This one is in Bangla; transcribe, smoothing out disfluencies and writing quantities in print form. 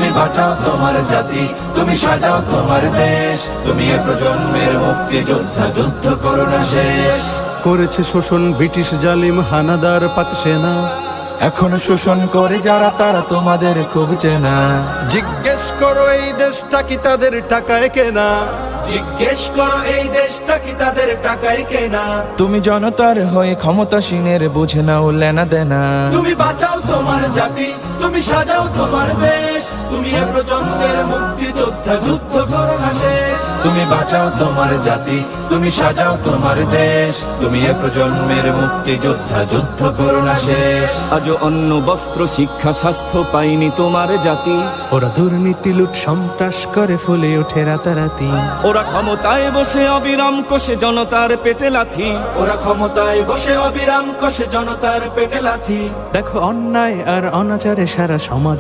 তুমি বাঁচাও তোমার জাতি, তুমি সাজাও তোমার দেশ, তুমি এ প্রজন্মের মুক্তি যোদ্ধা, যুদ্ধ করো না শেষ। করেছে শোষণ ব্রিটিশ জালিম হানাদার পাক সেনা, এখন শোষণ করে যারা তারা তোমাদের খুব চেনা। জিজ্ঞেস করো এই দেশটা কি তাদের টাকায় কেনা, জিজ্ঞেস করো এই দেশটা কি তাদের টাকায় কেনা। তুমি জনতার হয়ে ক্ষমতাসীনের বুঝে নাও লেনা দেনা। তুমি বাঁচাও তোমার জাতি, তুমি সাজাও তোমার দেশ, তুমি এ প্রজন্মের মুক্তি যোদ্ধা, যুদ্ধ করো না শেষ। তুমি বাঁচাও তোমার জাতি, তুমি সাজাও তোমার দেশ, তুমি এ প্রজন্মের মুক্তি যোদ্ধা, যুদ্ধ করো না শেষ। আজও অন্ন বস্ত্র শিক্ষা স্বাস্থ্য পাইনি তোমার জাতি, ওরা দুর্নীতি লুট সন্ত্রাস করে ফুলে ওঠে রাতারাতি। ওরা ক্ষমতায় বসে অবিরাম কষে জনতার পেটে লাথি, ওরা ক্ষমতায় বসে অবিরাম কষে জনতার পেটে লাথি। দেখো অন্যায় আর অনাচারে সারা সমাজ